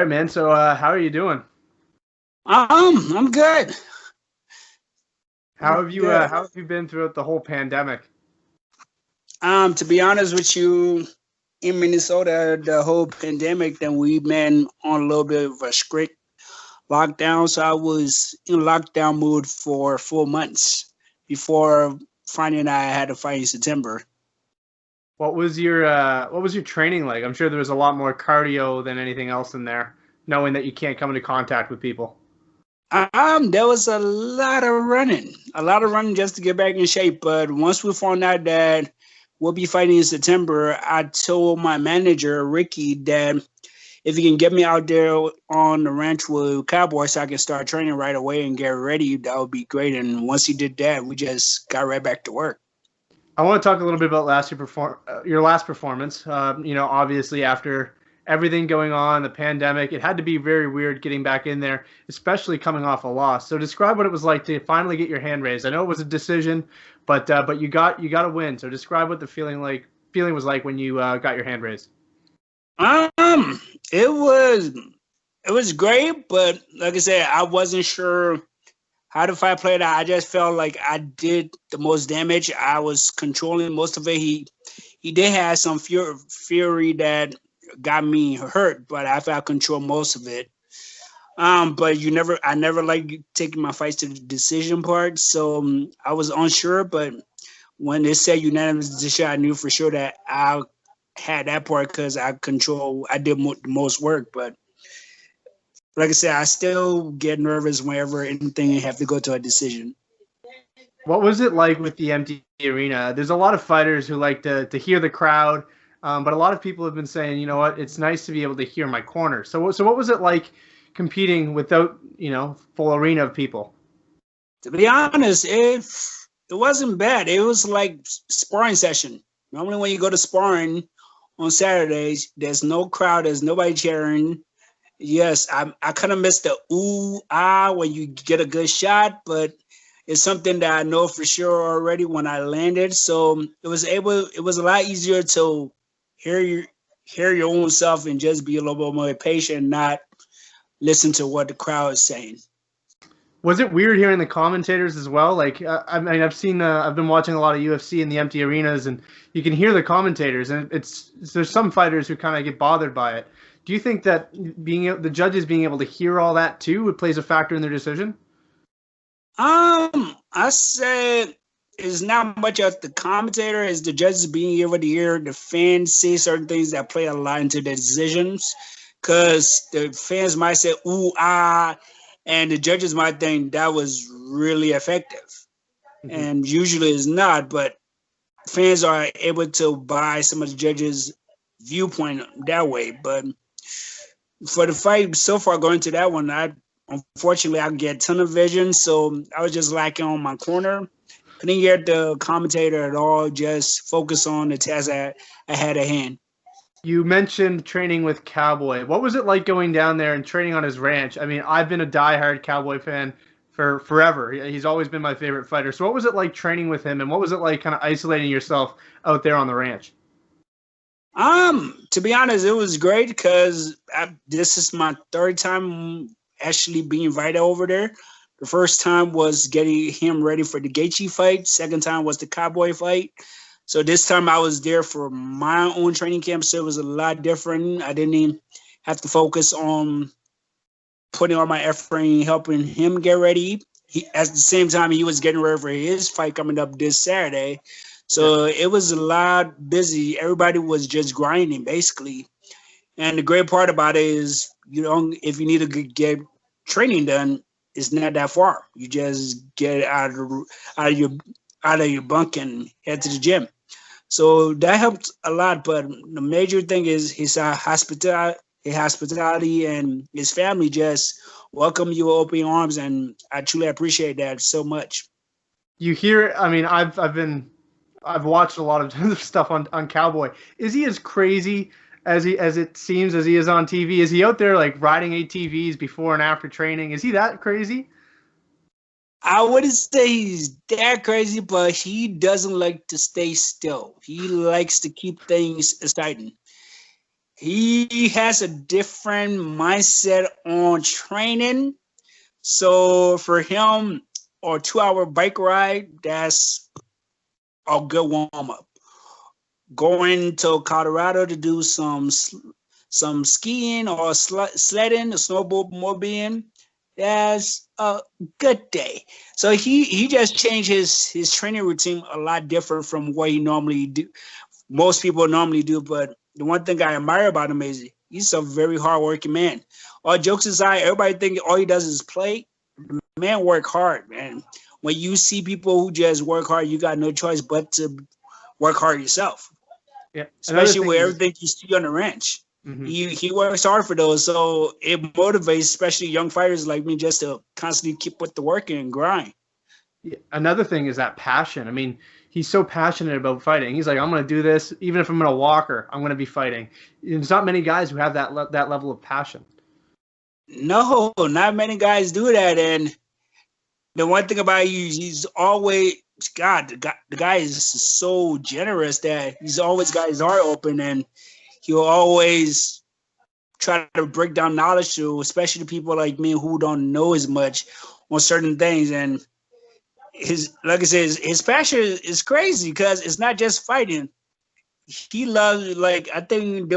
Hey man, so how are you doing? I'm good. I'm good. How have you been throughout the whole pandemic? To be honest with you, in Minnesota, the whole pandemic, then we've been on a little bit of a strict lockdown. So I was in lockdown mood for 4 months before finding out I had to fight in September. What was your training like? I'm sure there was a lot more cardio than anything else in there, knowing that you can't come into contact with people. There was a lot of running just to get back in shape. But once we found out that we'll be fighting in September, I told my manager Ricky that if he can get me out there on the ranch with Cowboy so I can start training right away and get ready, that would be great. And once he did that, we just got right back to work. I want to talk a little bit about your last performance. Obviously after everything going on, the pandemic, it had to be very weird getting back in there, especially coming off a loss. So describe what it was like to finally get your hand raised. I know it was a decision, but you got a win. So describe what the feeling was like when you got your hand raised. Um, it was it was great, but like I said, I wasn't sure how the fight played out. I just felt like I did the most damage. I was controlling most of it. He did have some fury that got me hurt, but I felt I controlled most of it. But I never like taking my fights to the decision part, so I was unsure. But when they said unanimous decision, I knew for sure that I had that part because I did the most work. But like I said, I still get nervous whenever anything have to go to a decision. What was it like with the empty arena? There's a lot of fighters who like to hear the crowd, but a lot of people have been saying, you know what, it's nice to be able to hear my corner. So what was it like competing without, full arena of people? To be honest, it wasn't bad. It was like sparring session. Normally, when you go to sparring on Saturdays, there's no crowd, there's nobody cheering. Yes, I kind of missed the ooh ah when you get a good shot, but it's something that I know for sure already when I landed. So it was a lot easier to hear your hear your own self and just be a little bit more patient, not listen to what the crowd is saying. Was it weird hearing the commentators as well? Like, I mean, I've been watching a lot of UFC in the empty arenas, and you can hear the commentators, and there's some fighters who kind of get bothered by it. Do you think that the judges being able to hear all that too, it plays a factor in their decision? I said it's not much of the commentator as the judges being able to hear the fans say certain things that play a lot into the decisions. Cause the fans might say ooh ah, and the judges might think that was really effective. Hmm. And usually it's not, but fans are able to buy some of the judges' viewpoint that way. But for the fight so far going to that one, I unfortunately I get tunnel vision, so I was just lacking on my corner. Couldn't hear the commentator at all. Just focus on the task I had at hand. You mentioned training with Cowboy. What was it like going down there and training on his ranch? I mean, I've been a diehard Cowboy fan for forever. He's always been my favorite fighter. So what was it like training with him, and what was it like kind of isolating yourself out there on the ranch? To be honest, it was great because this is my third time actually being invited over there. The first time was getting him ready for the Gaethje fight. Second time was the Cowboy fight. So this time I was there for my own training camp, so it was a lot different. I didn't even have to focus on putting all my effort in helping him get ready. At the same time, he was getting ready for his fight coming up this Saturday. Yeah. So it was a lot busy. Everybody was just grinding basically. And the great part about it is you don't if you need to get training done, it's not that far. You just get out of your out of your bunk and head to the gym. So that helped a lot. But the major thing is his hospitality and his family just welcome you with open arms, and I truly appreciate that so much. You hear? I mean, I've watched a lot of stuff on Cowboy. Is he as crazy as it seems as he is on TV? Is he out there like riding ATVs before and after training? Is he that crazy? I wouldn't say he's that crazy, but he doesn't like to stay still. He likes to keep things exciting. He has a different mindset on training. So for him, a 2-hour bike ride, that's a good warm up. Going to Colorado to do some skiing or sledding, snowmobiling, that's a good day. So he just changed his training routine a lot different from what he normally do. Most people normally do, but the one thing I admire about him is he's a very hardworking man. All jokes aside, everybody think all he does is play. The man work hard, man. When you see people who just work hard, you got no choice but to work hard yourself. Yeah. Especially with everything you see on the ranch. Mm-hmm. He works hard for those, so it motivates especially young fighters like me just to constantly keep with the work and grind. Yeah. Another thing is that passion. I mean, he's so passionate about fighting. He's like, I'm going to do this, even if I'm in a walker, I'm going to be fighting. There's not many guys who have that level of passion. No, not many guys do that. And the one thing about you, he's always the guy is so generous that he's always got his heart open, and he'll always try to break down knowledge to, especially people like me who don't know as much on certain things. And like I said, his passion is crazy because it's not just fighting. He loves, like, I think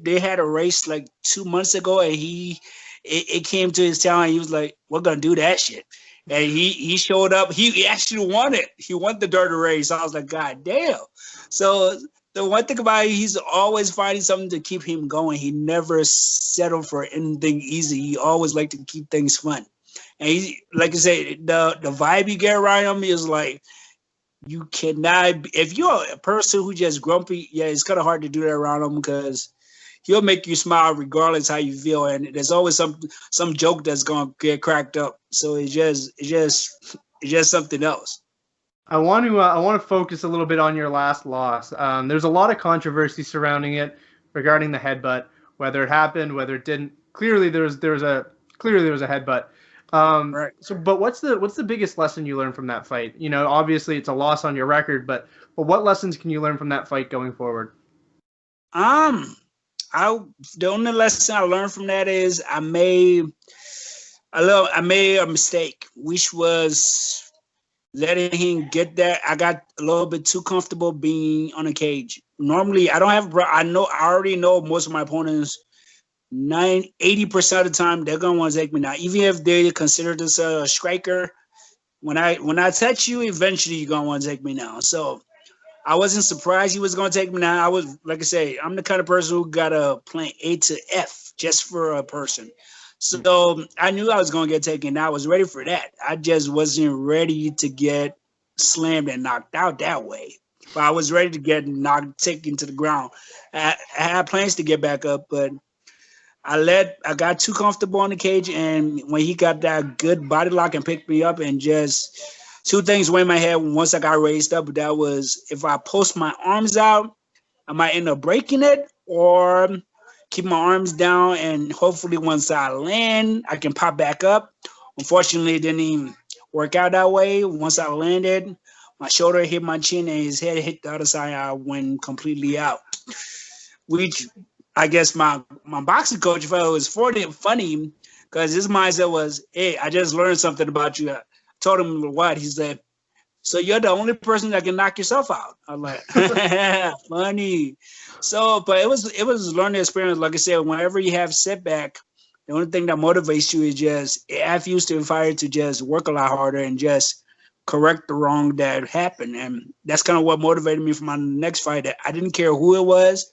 they had a race like 2 months ago, and it came to his town, and he was like, "We're gonna do that shit." And he showed up. He actually won it. He won the dirt race. I was like, God damn. So the one thing about it, he's always finding something to keep him going. He never settled for anything easy. He always liked to keep things fun. And he, like I say, the vibe you get around him is like, you cannot, if you're a person who just grumpy, yeah, it's kind of hard to do that around him because he'll make you smile regardless how you feel, and there's always some joke that's gonna get cracked up. So it's just something else. I want to focus a little bit on your last loss. There's a lot of controversy surrounding it regarding the headbutt, whether it happened, whether it didn't. Clearly, there was a headbutt. Right. So, but what's the biggest lesson you learned from that fight? You know, obviously it's a loss on your record, but what lessons can you learn from that fight going forward? The only lesson I learned from that is I made a mistake, which was letting him get there. I got a little bit too comfortable being on a cage. Normally, I already know most of my opponents. 80% of the time, they're gonna want to take me down, even if they consider this a striker. When I touch you, eventually you're gonna want to take me down. So I wasn't surprised he was going to take me down. I was, like I say, I'm the kind of person who got a plan A to F just for a person. So I knew I was going to get taken. I was ready for that. I just wasn't ready to get slammed and knocked out that way. But I was ready to get taken to the ground. I had plans to get back up, but I got too comfortable on the cage. And when he got that good body lock and picked me up, and just two things went in my head once I got raised up. That was, if I post my arms out, I might end up breaking it, or keep my arms down, and hopefully once I land, I can pop back up. Unfortunately, it didn't even work out that way. Once I landed, my shoulder hit my chin and his head hit the other side. I went completely out, which I guess my boxing coach felt it was funny because his mindset was, hey, I just learned something about you. Told him what. He said, so you're the only person that can knock yourself out. I'm like, funny. So, but it was a learning experience. Like I said, whenever you have setback, the only thing that motivates you is just, I've used to fire to just work a lot harder and just correct the wrong that happened. And that's kind of what motivated me for my next fight. I didn't care who it was.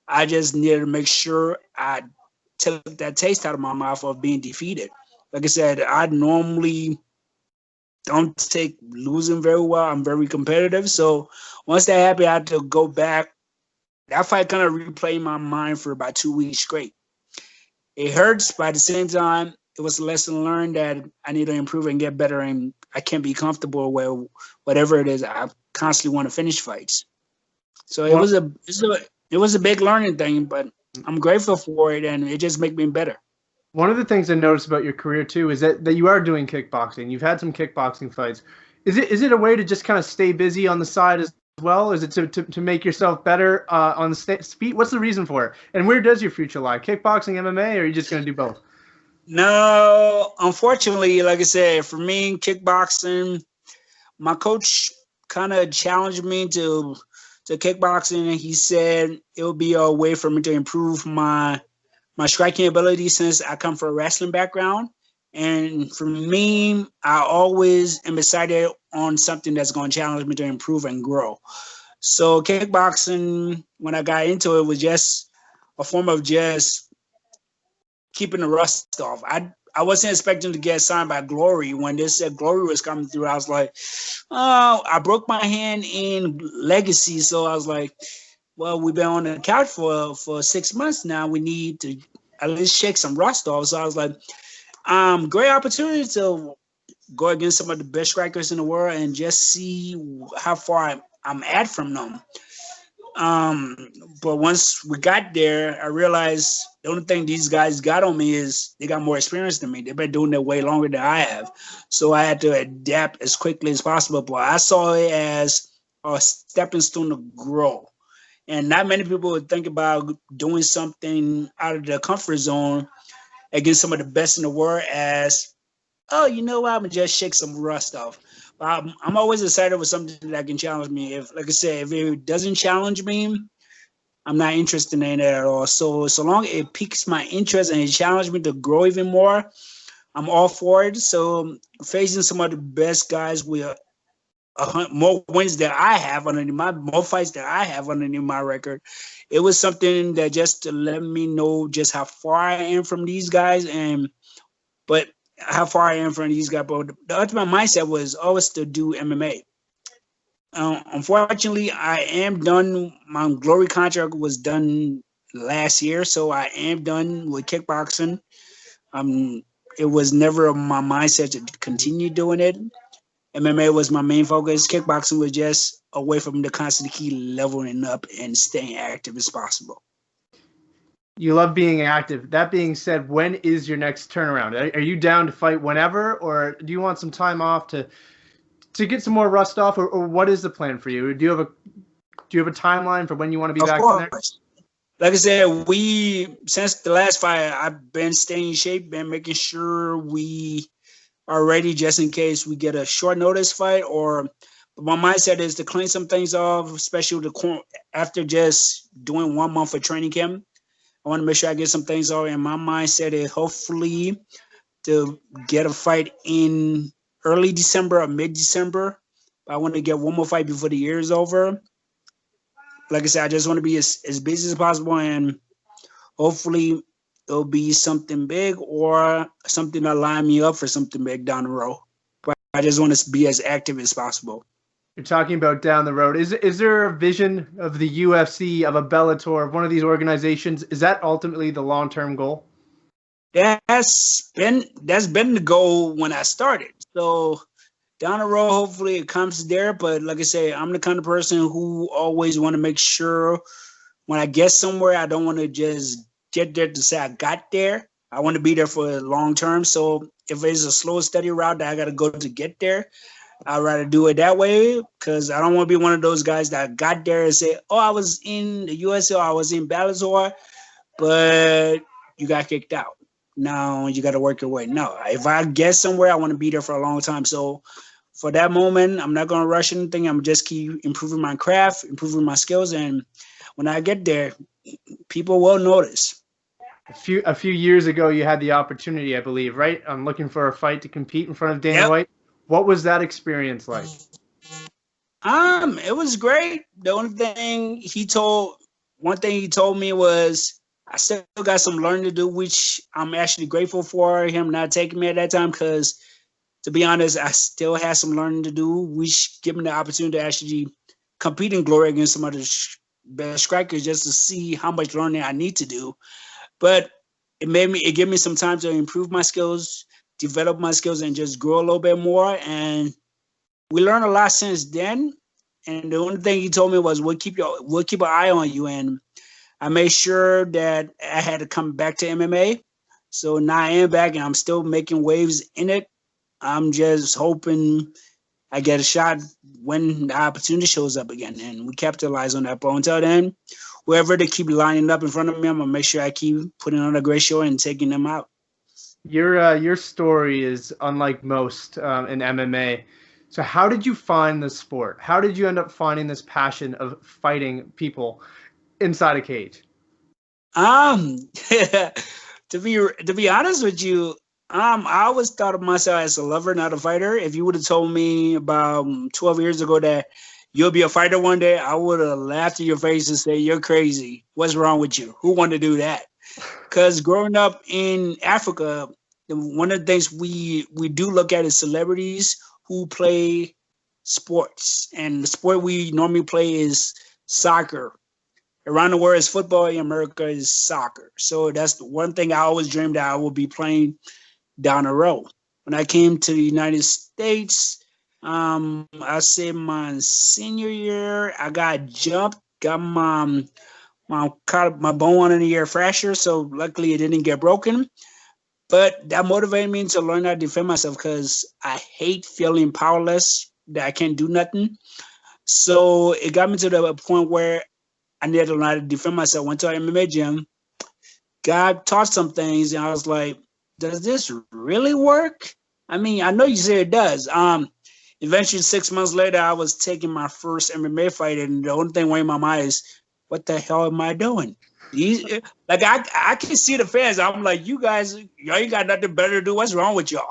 I just needed to make sure I took that taste out of my mouth of being defeated. Like I said, I normally don't take losing very well. I'm very competitive. So once that happened, I had to go back. That fight kind of replayed my mind for about 2 weeks straight. It hurts, but at the same time, it was a lesson learned that I need to improve and get better, and I can't be comfortable with whatever it is. I constantly want to finish fights. So it was a big learning thing, but I'm grateful for it, and it just makes me better. One of the things I noticed about your career too is that you are doing kickboxing. You've had some kickboxing fights. Is it a way to just kind of stay busy on the side as well? Is it to make yourself better on the feet? What's the reason for it? And where does your future lie? Kickboxing, MMA, or are you just going to do both? No, unfortunately, like I said, for me, kickboxing, my coach kind of challenged me to kickboxing, and he said it would be a way for me to improve my striking ability since I come from a wrestling background. And for me, I always am excited on something that's going to challenge me to improve and grow. So kickboxing, when I got into it, was just a form of just keeping the rust off. I wasn't expecting to get signed by Glory. When they said Glory was coming through, I was like, oh, I broke my hand in Legacy. So I was like, well, we've been on the couch for 6 months now. We need to at least shake some rust off. So I was like, great opportunity to go against some of the best strikers in the world and just see how far I'm at from them. But once we got there, I realized the only thing these guys got on me is they got more experience than me. They've been doing it way longer than I have. So I had to adapt as quickly as possible. But I saw it as a stepping stone to grow. And not many people would think about doing something out of their comfort zone against some of the best in the world as, oh, you know what, I'm going to just shake some rust off. I'm always excited with something that can challenge me. If, like I said, if it doesn't challenge me, I'm not interested in it at all. So long it piques my interest and it challenges me to grow even more, I'm all for it. So facing some of the best guys with more wins that I have underneath more fights that I have underneath my record, it was something that just to let me know just how far I am from these guys, but how far I am from these guys. But the ultimate mindset was always to do MMA. Unfortunately, I am done. My Glory contract was done last year, so I am done with kickboxing. It was never my mindset to continue doing it. MMA was my main focus. Kickboxing was just a way for me to constantly keep leveling up and staying active as possible. You love being active. That being said, when is your next turnaround? Are you down to fight whenever, or do you want some time off to get some more rust off, or what is the plan for you? Do you have a timeline for when you want to be back in there? Like I said, since the last fight, I've been staying in shape, been making sure we are ready just in case we get a short notice fight. Or my mindset is to clean some things off, especially after just doing 1 month of training camp. I want to make sure I get some things off. And my mindset is hopefully to get a fight in early December or mid-December. I want to get one more fight before the year is over. Like I said, I just want to be as busy as possible, and hopefully it'll be something big or something that line me up for something big down the road. But I just want to be as active as possible. You're talking about down the road. Is there a vision of the UFC, of a Bellator, of one of these organizations? Is that ultimately the long-term goal? That's been the goal when I started. So down the road, hopefully it comes there. But like I say, I'm the kind of person who always want to make sure when I get somewhere, I don't want to just get there to say I got there. I want to be there for long term. So if it's a slow, steady route that I got to go to get there, I'd rather do it that way, because I don't want to be one of those guys that got there and say, oh, I was in the USA or I was in Bellator, but you got kicked out. Now you got to work your way. No, if I get somewhere, I want to be there for a long time. So for that moment, I'm not going to rush anything. I'm just keep improving my craft, improving my skills. And when I get there, people will notice. A few years ago, you had the opportunity, I believe, right? I'm looking for a fight to compete in front of Dana White. What was that experience like? It was great. The only thing one thing he told me was I still got some learning to do, which I'm actually grateful for him not taking me at that time, because to be honest, I still had some learning to do, which gave me the opportunity to actually compete in Glory against some of the best strikers just to see how much learning I need to do. But it gave me some time to improve my skills, develop my skills, and just grow a little bit more. And we learned a lot since then. And the only thing he told me was, we'll keep an eye on you. And I made sure that I had to come back to MMA. So now I am back and I'm still making waves in it. I'm just hoping I get a shot when the opportunity shows up again, and we capitalize on that. But until then, whoever they keep lining up in front of me, I'm gonna make sure I keep putting on a great show and taking them out. Your story is unlike most in MMA. So how did you find the sport? How did you end up finding this passion of fighting people inside a cage? To be honest with you, I always thought of myself as a lover, not a fighter. If you would have told me about 12 years ago that you'll be a fighter one day, I would have laughed in your face and say, "You're crazy. What's wrong with you? Who wanted to do that?" Because growing up in Africa, one of the things we do look at is celebrities who play sports, and the sport we normally play is soccer. Around the world is football. In America is soccer. So that's the one thing I always dreamed that I would be playing down the road. When I came to the United States, I say my senior year, I got jumped, got my bone in the ear fracture. So luckily it didn't get broken. But that motivated me to learn how to defend myself because I hate feeling powerless, that I can't do nothing. So it got me to the point where I needed to learn how to defend myself. Went to an MMA gym, God taught some things, and I was like, does this really work? I mean, I know you say it does. Eventually, 6 months later, I was taking my first MMA fight, and the only thing weighing in my mind is, what the hell am I doing? Like, I can see the fans. I'm like, y'all ain't got nothing better to do. What's wrong with y'all?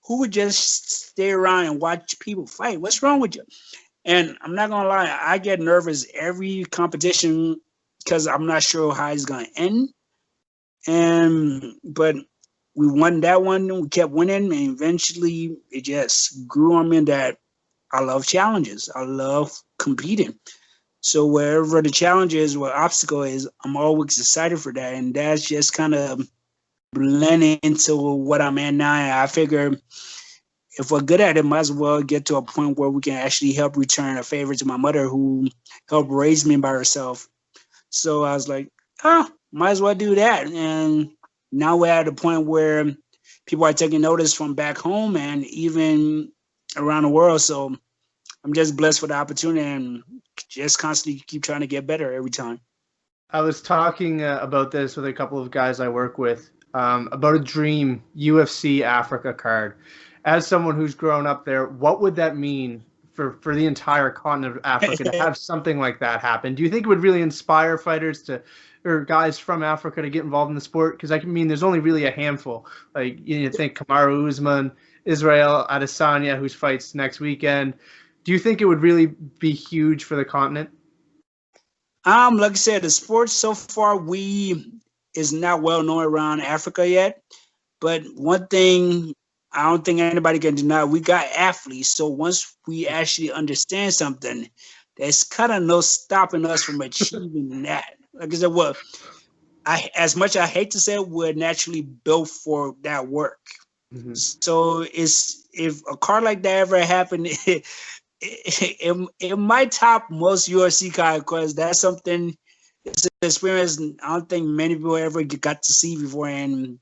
Who would just stay around and watch people fight? What's wrong with you? And I'm not gonna lie, I get nervous every competition because I'm not sure how it's gonna end. But we won that one, we kept winning, and eventually it just grew on me that I love challenges. I love competing. So wherever the challenge is, where obstacle is, I'm always excited for that. And that's just kind of blending into what I'm at now. And I figure if we're good at it, might as well get to a point where we can actually help return a favor to my mother who helped raise me by herself. So I was like, might as well do that. And now we're at a point where people are taking notice from back home and even around the world. So I'm just blessed for the opportunity and just constantly keep trying to get better every time. I was talking about this with a couple of guys I work with about a dream UFC Africa card. As someone who's grown up there, what would that mean for the entire continent of Africa to have something like that happen? Do you think it would really inspire fighters or guys from Africa to get involved in the sport? Because I mean, there's only really a handful. Like you think Kamaru Usman, Israel Adesanya, who fights next weekend. Do you think it would really be huge for the continent? Like I said, the sport so far is not well known around Africa yet. But one thing I don't think anybody can deny, we got athletes. So once we actually understand something, there's kind of no stopping us from achieving that. Like I said, as much I hate to say it, we're naturally built for that work. Mm-hmm. So if a card like that ever happened, it might top most UFC cards because that's something, it's an experience I don't think many people ever got to see before. And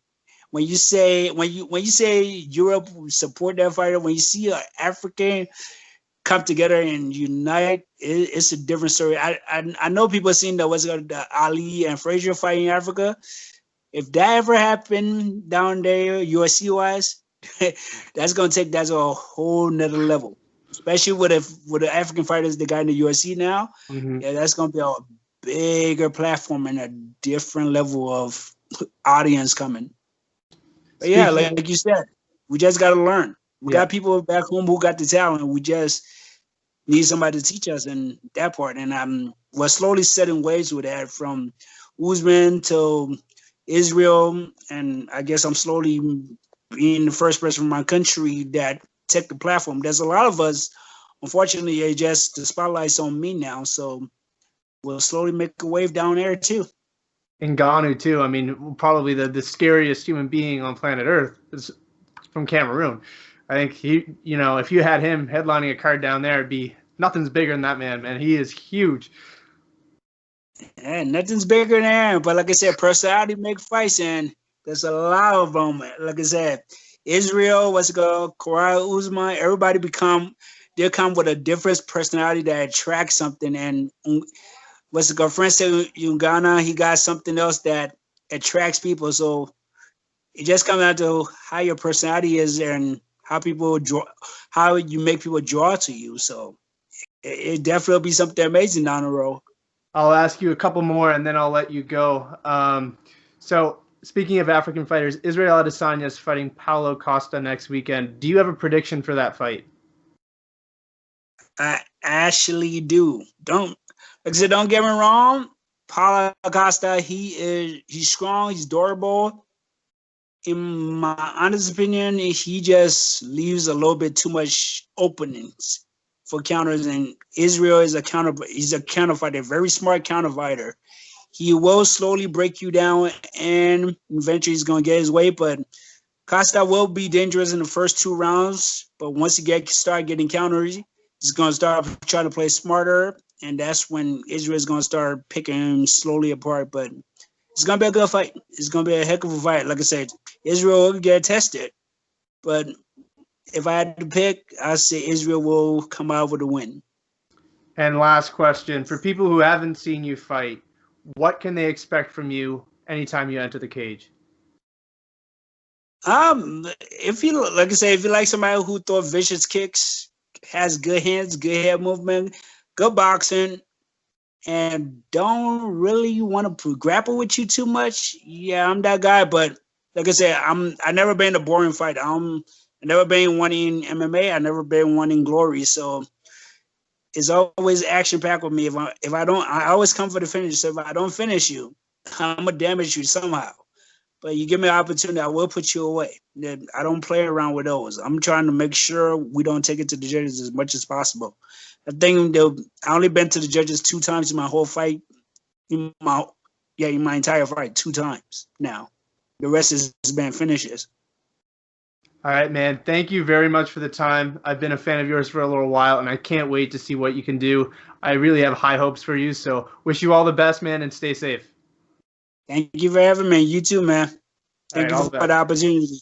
when you say Europe support that fighter, when you see an African come together and unite, it's a different story. I know people seen the Ali and Frazier fight in Africa. If that ever happened down there, UFC wise, that's gonna take that to a whole nother level. Especially with the African fighters they got in the UFC now. Mm-hmm. Yeah, that's gonna be a bigger platform and a different level of audience coming. But yeah, like you said, we just got to learn. We got people back home who got the talent. We just need somebody to teach us in that part. And we're slowly setting ways with that, from Usman to Israel. And I guess I'm slowly being the first person from my country that take the platform. There's a lot of us, unfortunately, the spotlight's on me now. So we'll slowly make a wave down there too. In Ghana too. I mean, probably the scariest human being on planet Earth is from Cameroon. I think if you had him headlining a card down there, it'd be nothing's bigger than that man. Man, he is huge. Yeah, nothing's bigger than him. But like I said, personality make fights, and there's a lot of them. Like I said, Israel, Kamaru Usman, everybody become they come with a different personality that attracts something. And what's the girlfriend said, Ugana, he got something else that attracts people. So it just comes down to how your personality is and how you make people draw to you. So it definitely will be something amazing down the road. I'll ask you a couple more and then I'll let you go. So speaking of African fighters, Israel Adesanya is fighting Paulo Costa next weekend. Do you have a prediction for that fight? I actually do. Like I said, don't get me wrong. Paulo Costa, he's strong, he's durable. In my honest opinion, he just leaves a little bit too much openings for counters. And Israel is he's a counter fighter, very smart counter fighter. He will slowly break you down, and eventually he's going to get his way. But Costa will be dangerous in the first 2 rounds. But once he start getting counters, he's going to start trying to play smarter, and that's when Israel is going to start picking him slowly apart. But it's going to be a good fight. It's going to be a heck of a fight. Like I said, Israel will get tested. But if I had to pick, I'd say Israel will come out with a win. And last question. For people who haven't seen you fight, what can they expect from you anytime you enter the cage? If you like somebody who throws vicious kicks, has good hands, good head movement, good boxing, and don't really want to grapple with you too much, yeah, I'm that guy. But like I said, I never been a boring fight. I never been wanting MMA. I never been wanting glory. So it's always action packed with me. If I don't, I always come for the finish. So if I don't finish you, I'm gonna damage you somehow. But you give me an opportunity, I will put you away. I don't play around with those. I'm trying to make sure we don't take it to the judges as much as possible. I think I only been to the judges 2 times in my whole fight. In my entire fight 2 times now. The rest has been finishes. All right, man. Thank you very much for the time. I've been a fan of yours for a little while, and I can't wait to see what you can do. I really have high hopes for you, so wish you all the best, man, and stay safe. Thank you for having me. You too, man. Thank you for the opportunity.